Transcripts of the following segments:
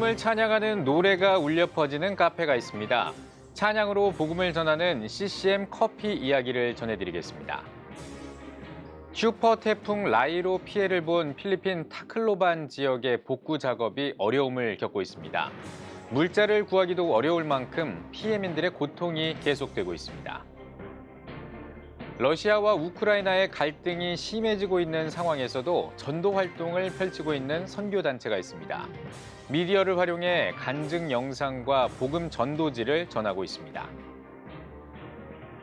하나님을 찬양하는 노래가 울려 퍼지는 카페가 있습니다. 찬양으로 복음을 전하는 CCM 커피 이야기를 전해드리겠습니다. 슈퍼 태풍 라이로 피해를 본 필리핀 타클로반 지역의 복구 작업이 어려움을 겪고 있습니다. 물자를 구하기도 어려울 만큼 피해민들의 고통이 계속되고 있습니다. 러시아와 우크라이나의 갈등이 심해지고 있는 상황에서도 전도 활동을 펼치고 있는 선교단체가 있습니다. 미디어를 활용해 간증 영상과 복음 전도지를 전하고 있습니다.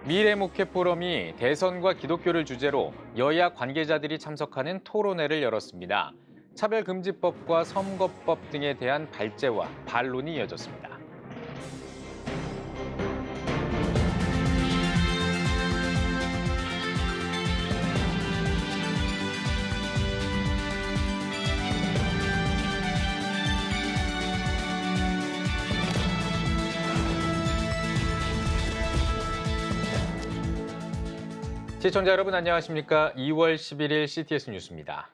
미래 목회 포럼이 대선과 기독교를 주제로 여야 관계자들이 참석하는 토론회를 열었습니다. 차별금지법과 선거법 등에 대한 발제와 반론이 이어졌습니다. 시청자 여러분 안녕하십니까? 2월 11일 CTS 뉴스입니다.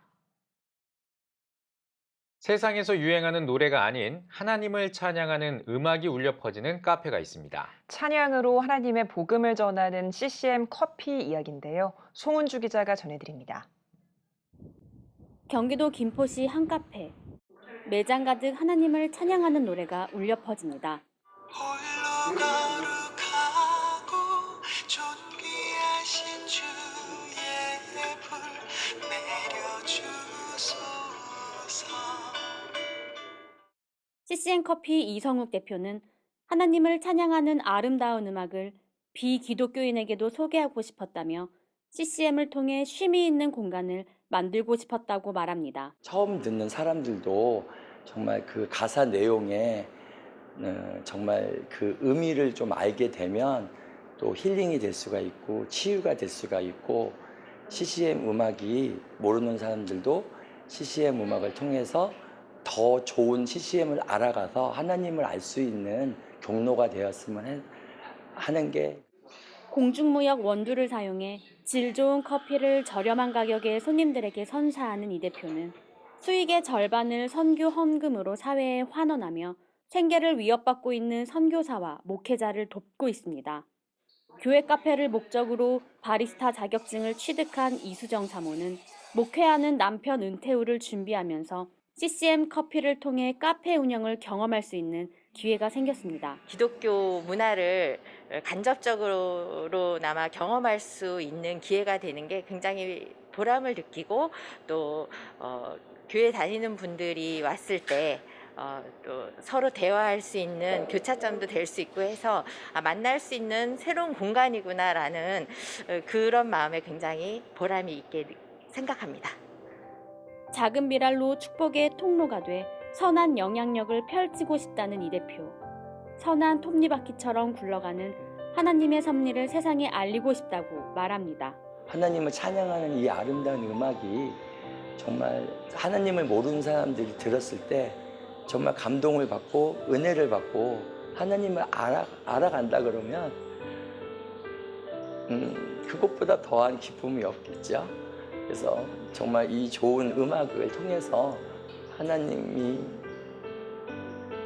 세상에서 유행하는 노래가 아닌 하나님을 찬양하는 음악이 울려 퍼지는 카페가 있습니다. 찬양으로 하나님의 복음을 전하는 CCM 커피 이야기인데요. 송은주 기자가 전해드립니다. 경기도 김포시 한 카페. 매장 가득 하나님을 찬양하는 노래가 울려 퍼집니다. CCM 커피 이성욱 대표는 하나님을 찬양하는 아름다운 음악을 비기독교인에게도 소개하고 싶었다며 CCM을 통해 쉼이 있는 공간을 만들고 싶었다고 말합니다. 처음 듣는 사람들도 정말 그 가사 내용에 정말 그 의미를 좀 알게 되면 또 힐링이 될 수가 있고 치유가 될 수가 있고 CCM 음악이 모르는 사람들도 CCM 음악을 통해서 더 좋은 CCM을 알아가서 하나님을 알 수 있는 경로가 되었으면 하는 게. 공중무역 원두를 사용해 질 좋은 커피를 저렴한 가격에 손님들에게 선사하는 이 대표는 수익의 절반을 선교 헌금으로 사회에 환원하며 생계를 위협받고 있는 선교사와 목회자를 돕고 있습니다. 교회 카페를 목적으로 바리스타 자격증을 취득한 이수정 사모는 목회하는 남편 은퇴 후를 준비하면서 CCM 커피를 통해 카페 운영을 경험할 수 있는 기회가 생겼습니다. 기독교 문화를 간접적으로나마 경험할 수 있는 기회가 되는 게 굉장히 보람을 느끼고 또 교회 다니는 분들이 왔을 때 또 서로 대화할 수 있는 교차점도 될 수 있고 해서 만날 수 있는 새로운 공간이구나라는 그런 마음에 굉장히 보람이 있게 생각합니다. 작은 미랄로 축복의 통로가 돼 선한 영향력을 펼치고 싶다는 이 대표. 선한 톱니바퀴처럼 굴러가는 하나님의 섭리를 세상에 알리고 싶다고 말합니다. 하나님을 찬양하는 이 아름다운 음악이 정말 하나님을 모르는 사람들이 들었을 때 정말 감동을 받고 은혜를 받고 하나님을 알아간다 그러면 그것보다 더한 기쁨이 없겠죠. 그래서 정말 이 좋은 음악을 통해서 하나님이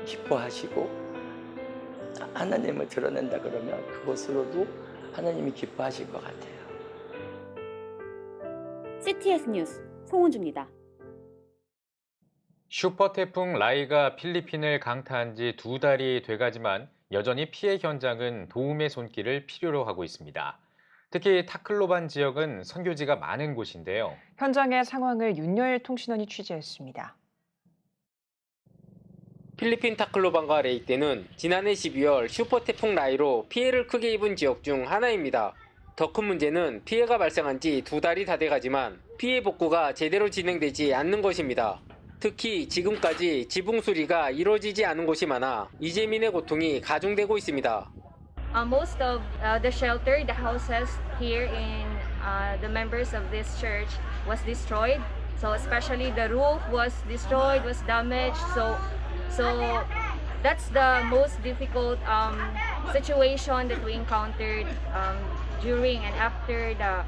기뻐하시고 하나님을 드러낸다 그러면 그것으로도 하나님이 기뻐하실 것 같아요. CTS 뉴스 송은주입니다. 슈퍼 태풍 라이가 필리핀을 강타한 지 2달이 돼가지만 여전히 피해 현장은 도움의 손길을 필요로 하고 있습니다. 특히 타클로반 지역은 선교지가 많은 곳인데요. 현장의 상황을 윤여일 통신원이 취재했습니다. 필리핀 타클로반과 레이떼는 지난해 12월 슈퍼 태풍 라이로 피해를 크게 입은 지역 중 하나입니다. 더 큰 문제는 피해가 발생한 지 2달이 다 돼가지만 피해 복구가 제대로 진행되지 않는 것입니다. 특히 지금까지 지붕 수리가 이루어지지 않은 곳이 많아 이재민의 고통이 가중되고 있습니다. Most of the shelter, the houses here in the members of this church was destroyed. So especially the roof was destroyed, was damaged. So that's the most difficult situation that we encountered during and after the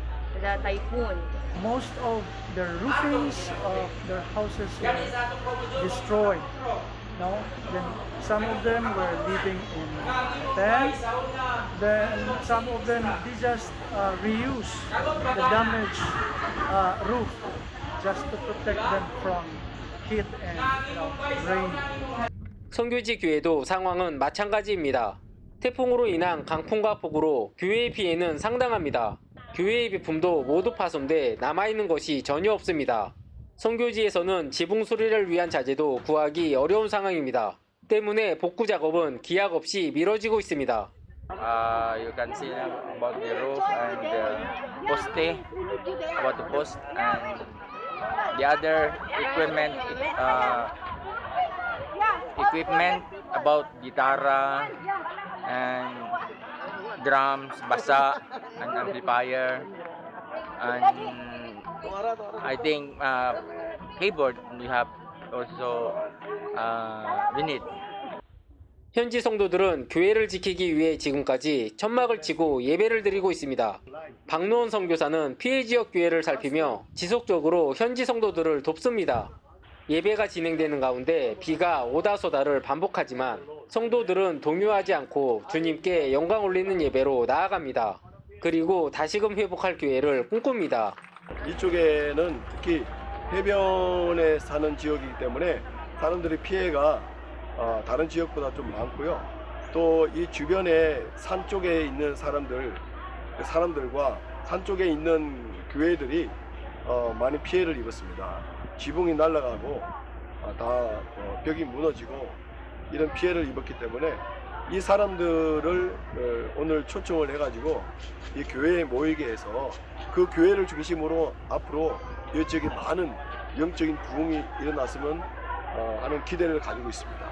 typhoon. Most of the roofings of their houses were destroyed No, then some of them were living in tents. Then some of them they just reuse the damaged roof just to protect them from heat and rain. 선교지 교회도 상황은 마찬가지입니다. 태풍으로 인한 강풍과 폭우로 교회의 피해는 상당합니다. 교회의 비품도 모두 파손돼 남아있는 것이 전혀 없습니다. 선교지에서는 지붕 수리를 위한 자재도 구하기 어려운 상황입니다. 때문에 복구 작업은 기약 없이 미뤄지고 있습니다. You can see about the roof and the poste, about the post and the other equipment about guitarra and drums, basa and amplifier and I think keyboard we have also we need. 현지 성도들은 교회를 지키기 위해 지금까지 천막을 치고 예배를 드리고 있습니다. 박노원 선교사는 피해 지역 교회를 살피며 지속적으로 현지 성도들을 돕습니다. 예배가 진행되는 가운데 비가 오다소다를 반복하지만 성도들은 동요하지 않고 주님께 영광 올리는 예배로 나아갑니다. 그리고 다시금 회복할 교회를 꿈꿉니다. 이쪽에는 특히 해변에 사는 지역이기 때문에 사람들의 피해가 다른 지역보다 좀 많고요. 또 이 주변에 산 쪽에 있는 사람들과 산 쪽에 있는 교회들이 많이 피해를 입었습니다. 지붕이 날아가고 다 벽이 무너지고 이런 피해를 입었기 때문에 이 사람들을 오늘 초청을 해가지고 이 교회에 모이게 해서 그 교회를 중심으로 앞으로 이 지역에 많은 영적인 부흥이 일어났으면 하는 기대를 가지고 있습니다.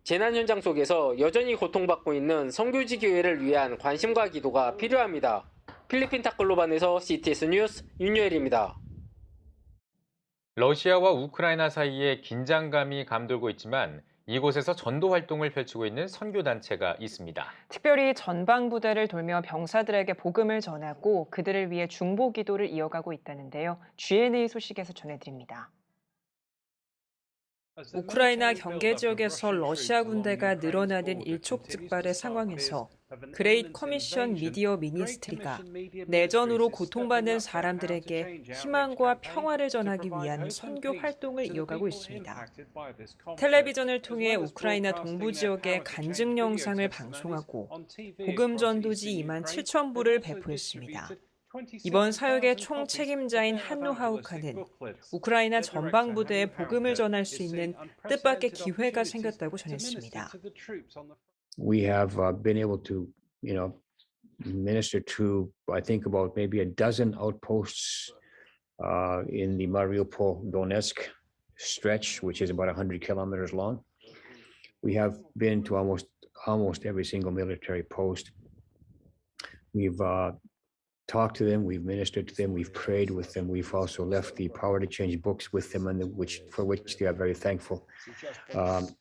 재난 현장 속에서 여전히 고통받고 있는 선교지 교회를 위한 관심과 기도가 필요합니다. 필리핀 타클로반에서 CTS 뉴스 윤여일입니다. 러시아와 우크라이나 사이에 긴장감이 감돌고 있지만 이곳에서 전도 활동을 펼치고 있는 선교단체가 있습니다. 특별히 전방부대를 돌며 병사들에게 복음을 전하고 그들을 위해 중보 기도를 이어가고 있다는데요. GNA 소식에서 전해드립니다. 우크라이나 경계 지역에서 러시아 군대가 늘어나는 일촉즉발의 상황에서 그레이트 커미션 미디어 미니스트리가 내전으로 고통받는 사람들에게 희망과 평화를 전하기 위한 선교 활동을 이어가고 있습니다. 텔레비전을 통해 우크라이나 동부 지역의 간증 영상을 방송하고 복음 전도지 2만 7천 부를 배포했습니다. 이번 사역의 총책임자인 한노 하우카는 우크라이나 전방부대에 복음을 전할 수 있는 뜻밖의 기회가 생겼다고 전했습니다. We have been able to, minister to, I think, about maybe a dozen outposts in the Mariupol-Donetsk stretch, which is about 100 kilometers long. We have been to almost every single military post. We've talked to them, we've ministered to them, we've prayed with them. We've also left the Power to Change books with them, and for which they are very thankful.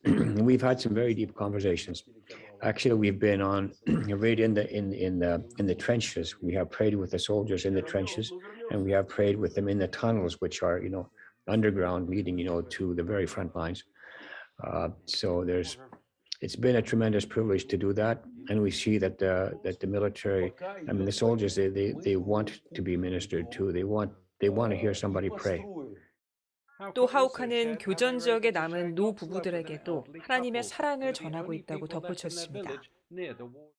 We've had some very deep conversations. Actually, we've been on right in the trenches. We have prayed with the soldiers in the trenches, and we have prayed with them in the tunnels, which are underground, leading to the very front lines. So it's been a tremendous privilege to do that, and we see that the military, the soldiers, they want to be ministered to. They want to hear somebody pray. 또 하우카는 교전 지역에 남은 노 부부들에게도 하나님의 사랑을 전하고 있다고 덧붙였습니다.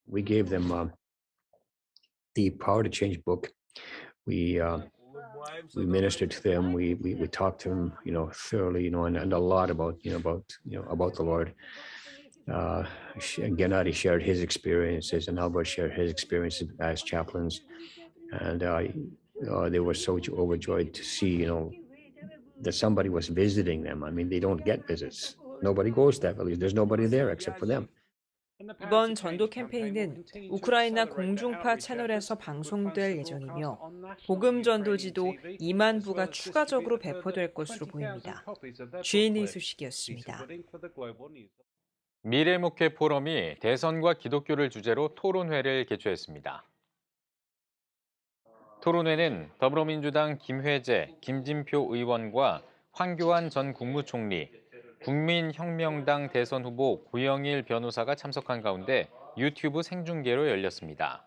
We gave them the Power to Change book. We ministered to them. We talked to them, thoroughly, and a lot about the Lord. Gennady shared his experiences, and Albert shared his experiences as chaplains, and they were so overjoyed to see, that somebody was visiting them. They don't get visits. Nobody goes to that village. There's nobody there except for them. 이번 전도 캠페인은 우크라이나 공중파 채널에서 방송될 예정이며 복음 전도지도 2만 부가 추가적으로 배포될 것으로 보입니다. GNA 소식이었습니다. 미래목회 포럼이 대선과 기독교를 주제로 토론회를 개최했습니다. 토론회는 더불어민주당 김회재, 김진표 의원과 황교안 전 국무총리, 국민혁명당 대선 후보 고영일 변호사가 참석한 가운데 유튜브 생중계로 열렸습니다.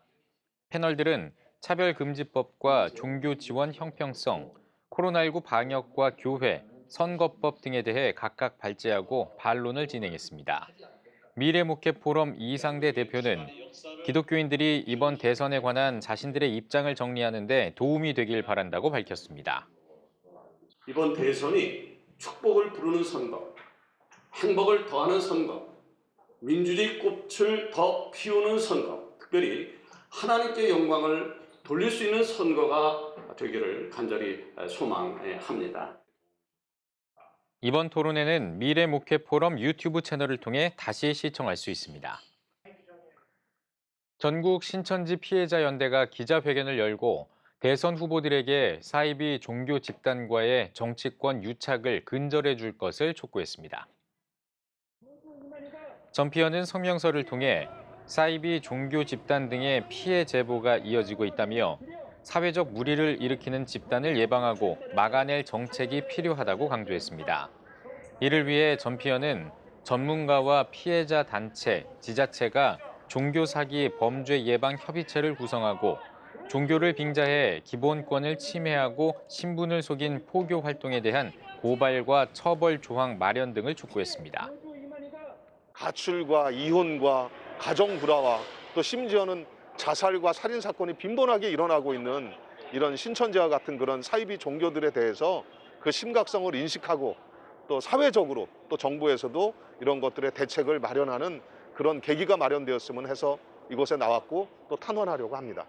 패널들은 차별금지법과 종교 지원 형평성, 코로나19 방역과 교회, 선거법 등에 대해 각각 발제하고 반론을 진행했습니다. 미래목회포럼 이상대 대표는 기독교인들이 이번 대선에 관한 자신들의 입장을 정리하는 데 도움이 되길 바란다고 밝혔습니다. 이번 대선이 축복을 부르는 선거, 행복을 더하는 선거, 민주주의 꽃을 더 피우는 선거, 특별히 하나님께 영광을 돌릴 수 있는 선거가 되기를 간절히 소망합니다. 이번 토론회는 미래목회포럼 유튜브 채널을 통해 다시 시청할 수 있습니다. 전국 신천지 피해자 연대가 기자회견을 열고 대선 후보들에게 사이비 종교 집단과의 정치권 유착을 근절해 줄 것을 촉구했습니다. 전피현은 성명서를 통해 사이비 종교 집단 등의 피해 제보가 이어지고 있다며 사회적 물의를 일으키는 집단을 예방하고 막아낼 정책이 필요하다고 강조했습니다. 이를 위해 전피현은 전문가와 피해자 단체, 지자체가 종교 사기 범죄 예방 협의체를 구성하고 종교를 빙자해 기본권을 침해하고 신분을 속인 포교 활동에 대한 고발과 처벌 조항 마련 등을 촉구했습니다. 가출과 이혼과 가정 불화와 또 심지어는 자살과 살인 사건이 빈번하게 일어나고 있는 이런 신천지와 같은 그런 사이비 종교들에 대해서 그 심각성을 인식하고 또 사회적으로 또 정부에서도 이런 것들의 대책을 마련하는 그런 계기가 마련되었으면 해서 이곳에 나왔고 또 탄원하려고 합니다.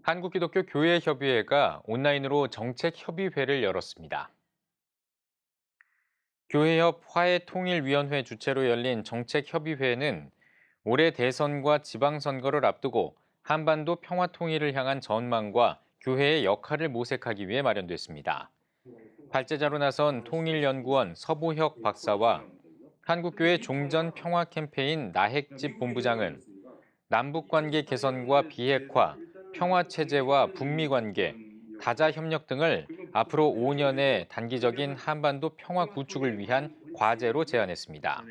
한국기독교교회협의회가 온라인으로 정책협의회를 열었습니다. 교회협 화해통일위원회 주최로 열린 정책협의회는 올해 대선과 지방선거를 앞두고 한반도 평화통일을 향한 전망과 교회의 역할을 모색하기 위해 마련됐습니다. 발제자로 나선 통일연구원 서보혁 박사와 한국교회 종전평화 캠페인 나핵집 본부장은 남북관계 개선과 비핵화, 평화체제와 북미관계, 다자협력 등을 앞으로 5년의 단기적인 한반도 평화 구축을 위한 과제로 제안했습니다.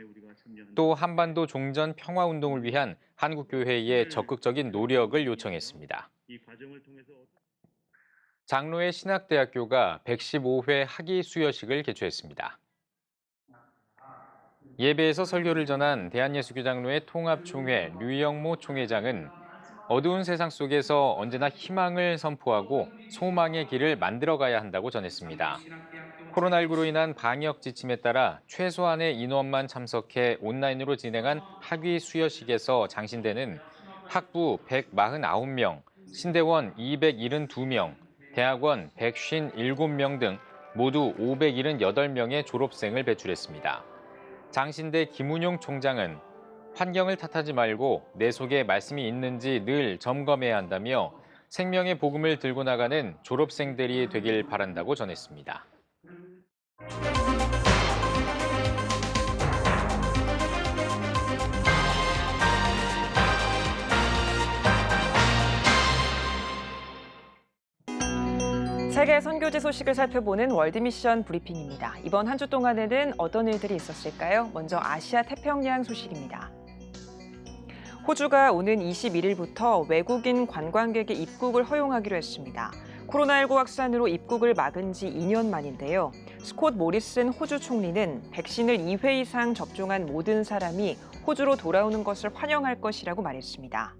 또 한반도 종전 평화운동을 위한 한국교회의 적극적인 노력을 요청했습니다. 장로의 신학대학교가 115회 학위 수여식을 개최했습니다. 예배에서 설교를 전한 대한예수교 장로회 통합총회 류영모 총회장은 어두운 세상 속에서 언제나 희망을 선포하고 소망의 길을 만들어가야 한다고 전했습니다. 코로나19로 인한 방역 지침에 따라 최소한의 인원만 참석해 온라인으로 진행한 학위 수여식에서 장신대는 학부 149명, 신대원 272명, 대학원 157명 등 모두 578명의 졸업생을 배출했습니다. 장신대 김운용 총장은 환경을 탓하지 말고 내 속에 말씀이 있는지 늘 점검해야 한다며 생명의 복음을 들고 나가는 졸업생들이 되길 바란다고 전했습니다. 세계 선교지 소식을 살펴보는 월드미션 브리핑입니다. 이번 한 주 동안에는 어떤 일들이 있었을까요? 먼저 아시아 태평양 소식입니다. 호주가 오는 21일부터 외국인 관광객의 입국을 허용하기로 했습니다. 코로나19 확산으로 입국을 막은 지 2년 만인데요. 스콧 모리슨 호주 총리는 백신을 2회 이상 접종한 모든 사람이 호주로 돌아오는 것을 환영할 것이라고 말했습니다.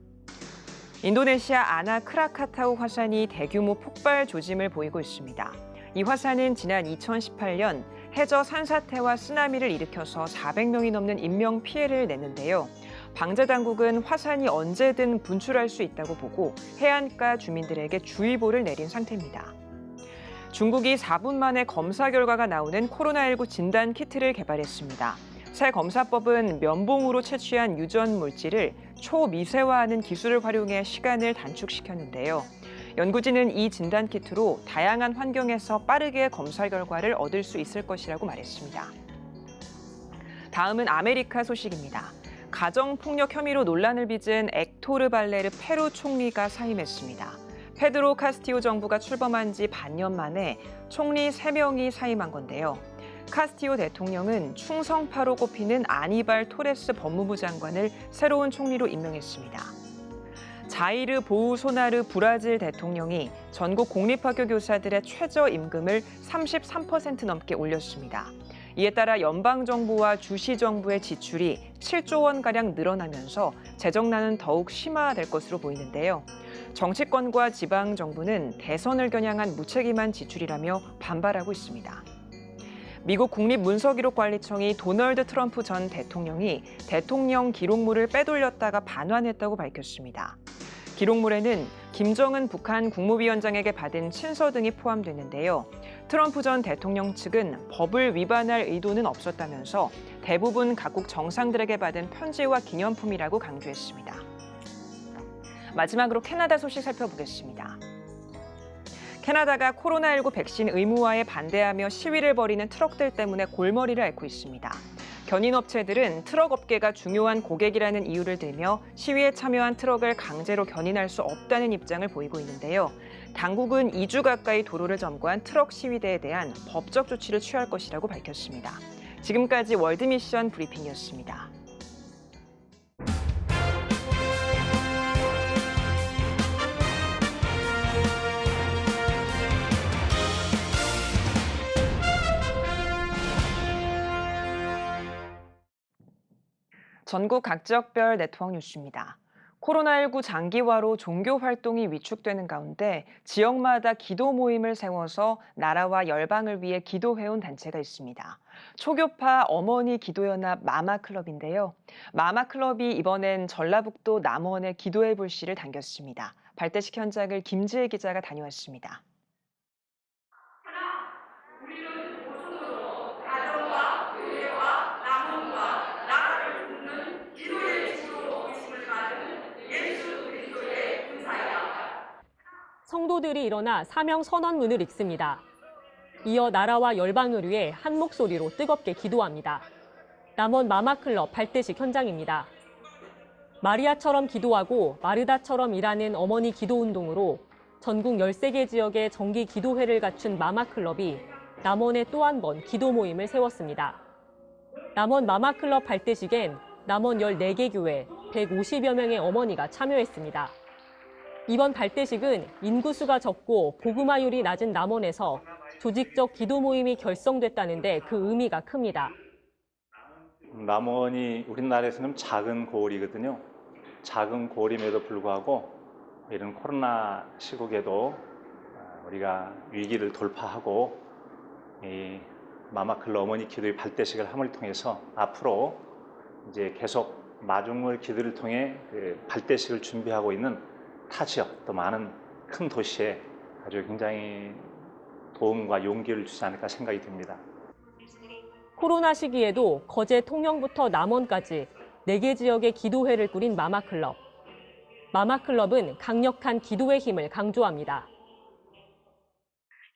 인도네시아 아나 크라카타우 화산이 대규모 폭발 조짐을 보이고 있습니다. 이 화산은 지난 2018년 해저 산사태와 쓰나미를 일으켜서 400명이 넘는 인명 피해를 냈는데요. 방재당국은 화산이 언제든 분출할 수 있다고 보고 해안가 주민들에게 주의보를 내린 상태입니다. 중국이 4분 만에 검사 결과가 나오는 코로나19 진단 키트를 개발했습니다. 새 검사법은 면봉으로 채취한 유전 물질을 초미세화하는 기술을 활용해 시간을 단축시켰는데요. 연구진은 이 진단 키트로 다양한 환경에서 빠르게 검사 결과를 얻을 수 있을 것이라고 말했습니다. 다음은 아메리카 소식입니다. 가정폭력 혐의로 논란을 빚은 액토르 발레르 페루 총리가 사임했습니다. 페드로 카스티오 정부가 출범한 지 반년 만에 총리 3명이 사임한 건데요. 카스티오 대통령은 충성파로 꼽히는 아니발 토레스 법무부 장관을 새로운 총리로 임명했습니다. 자이르 보우소나르 브라질 대통령이 전국 공립학교 교사들의 최저임금을 33% 넘게 올렸습니다. 이에 따라 연방정부와 주시정부의 지출이 7조 원가량 늘어나면서 재정난은 더욱 심화될 것으로 보이는데요. 정치권과 지방정부는 대선을 겨냥한 무책임한 지출이라며 반발하고 있습니다. 미국 국립문서기록관리청이 도널드 트럼프 전 대통령이 대통령 기록물을 빼돌렸다가 반환했다고 밝혔습니다. 기록물에는 김정은 북한 국무위원장에게 받은 친서 등이 포함됐는데요. 트럼프 전 대통령 측은 법을 위반할 의도는 없었다면서 대부분 각국 정상들에게 받은 편지와 기념품이라고 강조했습니다. 마지막으로 캐나다 소식 살펴보겠습니다. 캐나다가 코로나19 백신 의무화에 반대하며 시위를 벌이는 트럭들 때문에 골머리를 앓고 있습니다. 견인업체들은 트럭 업계가 중요한 고객이라는 이유를 들며 시위에 참여한 트럭을 강제로 견인할 수 없다는 입장을 보이고 있는데요. 당국은 2주 가까이 도로를 점거한 트럭 시위대에 대한 법적 조치를 취할 것이라고 밝혔습니다. 지금까지 월드미션 브리핑이었습니다. 전국 각 지역별 네트워크 뉴스입니다. 코로나19 장기화로 종교 활동이 위축되는 가운데 지역마다 기도 모임을 세워서 나라와 열방을 위해 기도해온 단체가 있습니다. 초교파 어머니 기도연합 마마클럽인데요. 마마클럽이 이번엔 전라북도 남원의 기도의 불씨를 당겼습니다. 발대식 현장을 김지혜 기자가 다녀왔습니다. 성도들이 일어나 사명 선언문을 읽습니다. 이어 나라와 열방을 위해 한 목소리로 뜨겁게 기도합니다. 남원 마마클럽 발대식 현장입니다. 마리아처럼 기도하고 마르다처럼 일하는 어머니 기도운동으로 전국 13개 지역의 정기 기도회를 갖춘 마마클럽이 남원에 또 한 번 기도 모임을 세웠습니다. 남원 마마클럽 발대식엔 남원 14개 교회 150여 명의 어머니가 참여했습니다. 이번 발대식은 인구수가 적고 복음화율이 낮은 남원에서 조직적 기도 모임이 결성됐다는데 그 의미가 큽니다. 남원이 우리나라에서는 작은 고을이거든요. 작은 고을임에도 불구하고 이런 코로나 시국에도 우리가 위기를 돌파하고 이 마마클럽 어머니 기도의 발대식을 함을 통해서 앞으로 이제 계속 마중물 기도를 통해 발대식을 준비하고 있는 타 지역, 또 많은 큰 도시에 아주 굉장히 도움과 용기를 주지 않을까 생각이 듭니다. 코로나 시기에도 거제 통영부터 남원까지 4개 지역의 기도회를 꾸린 마마클럽. 마마클럽은 강력한 기도의 힘을 강조합니다.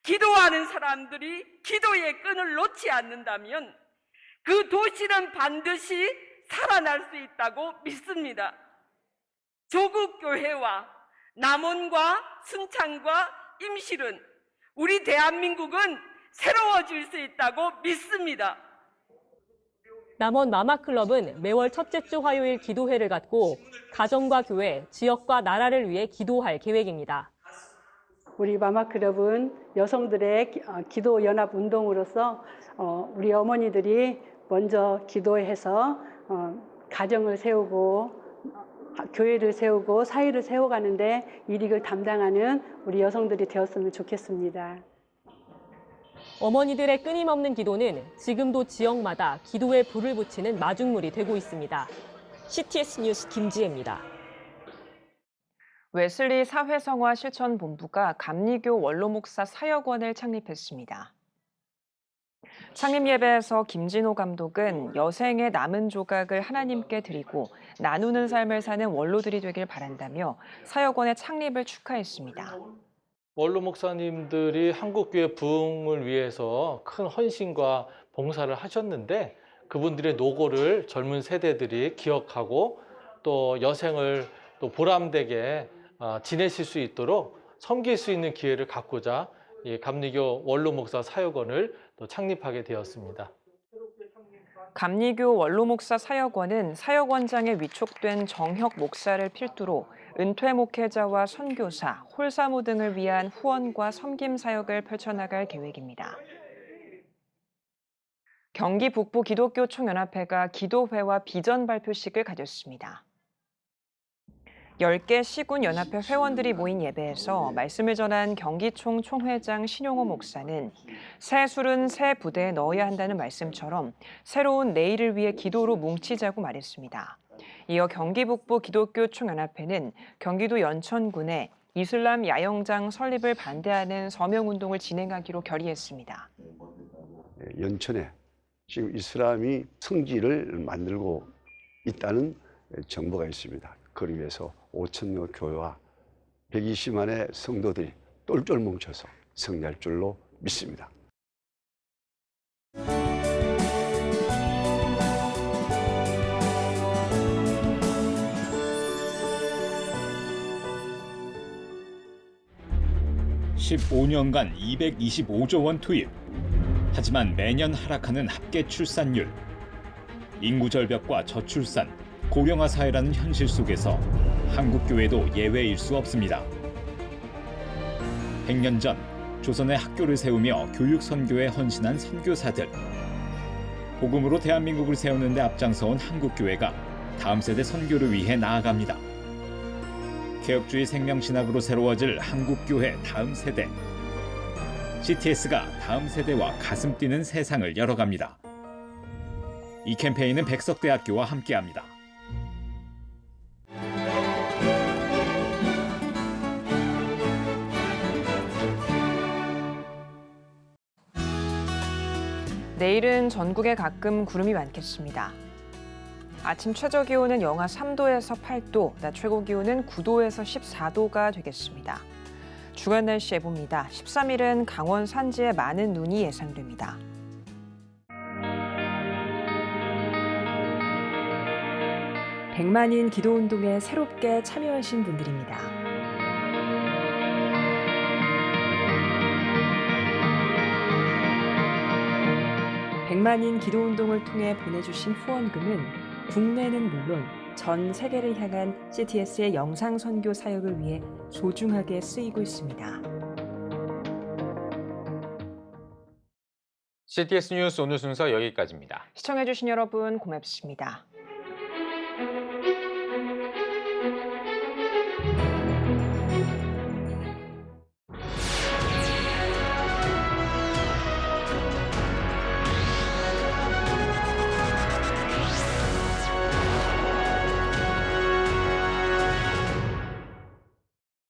기도하는 사람들이 기도의 끈을 놓지 않는다면 그 도시는 반드시 살아날 수 있다고 믿습니다. 조국교회와 남원과 순창과 임실은 우리 대한민국은 새로워질 수 있다고 믿습니다. 남원 마마클럽은 매월 첫째 주 화요일 기도회를 갖고 가정과 교회, 지역과 나라를 위해 기도할 계획입니다. 우리 마마클럽은 여성들의 기도 연합 운동으로서 우리 어머니들이 먼저 기도해서 가정을 세우고 교회를 세우고 사회를 세워가는데 일익을 담당하는 우리 여성들이 되었으면 좋겠습니다. 어머니들의 끊임없는 기도는 지금도 지역마다 기도에 불을 붙이는 마중물이 되고 있습니다. CTS 뉴스 김지혜입니다. 웨슬리 사회성화 실천본부가 감리교 원로목사 사역원을 창립했습니다. 창립 예배에서 김진호 감독은 여생의 남은 조각을 하나님께 드리고 나누는 삶을 사는 원로들이 되길 바란다며 사역원의 창립을 축하했습니다. 원로 목사님들이 한국교회 부흥을 위해서 큰 헌신과 봉사를 하셨는데 그분들의 노고를 젊은 세대들이 기억하고 또 여생을 또 보람되게 지내실 수 있도록 섬길 수 있는 기회를 갖고자 이 감리교 원로 목사 사역원을 또 또 창립하게 되었습니다. 감리교 원로목사 사역원은 사역원장에 위촉된 정혁 목사를 필두로 은퇴 목회자와 선교사, 홀사모 등을 위한 후원과 섬김 사역을 펼쳐나갈 계획입니다. 경기 북부 기독교 총연합회가 기도회와 비전 발표식을 가졌습니다. 10개 시군 연합회 회원들이 모인 예배에서 말씀을 전한 경기총 총회장 신용호 목사는 새 술은 새 부대에 넣어야 한다는 말씀처럼 새로운 내일을 위해 기도로 뭉치자고 말했습니다. 이어 경기 북부 기독교 총연합회는 경기도 연천군에 이슬람 야영장 설립을 반대하는 서명운동을 진행하기로 결의했습니다. 연천에 지금 이슬람이 성지를 만들고 있다는 정보가 있습니다. 그를 위해서 5,000여 교회와 120만의 성도들이 똘똘 뭉쳐서 승리할 줄로 믿습니다. (15년간) 225조 원 투입. 하지만 매년 하락하는 합계 출산율. 인구 절벽과 저출산, 고령화 사회라는 현실 속에서 한국 교회도 예외일 수 없습니다. 100년 전 조선의 학교를 세우며 교육 선교에 헌신한 선교사들. 복음으로 대한민국을 세우는 데 앞장서온 한국 교회가 다음 세대 선교를 위해 나아갑니다. 개혁주의 생명신학으로 새로워질 한국 교회 다음 세대. CTS가 다음 세대와 가슴 뛰는 세상을 열어갑니다. 이 캠페인은 백석대학교와 함께합니다. 내일은 전국에 가끔 구름이 많겠습니다. 아침 최저기온은 영하 3도에서 8도, 낮 최고기온은 9도에서 14도가 되겠습니다. 주간 날씨 예보입니다. 13일은 강원 산지에 많은 눈이 예상됩니다. 백만인 기도운동에 새롭게 참여하신 분들입니다. 백만인 기도운동을 통해 보내주신 후원금은 국내는 물론 전 세계를 향한 CTS의 영상 선교 사역을 위해 소중하게 쓰이고 있습니다. CTS 뉴스 오늘 순서 여기까지입니다. 시청해주신 여러분 고맙습니다.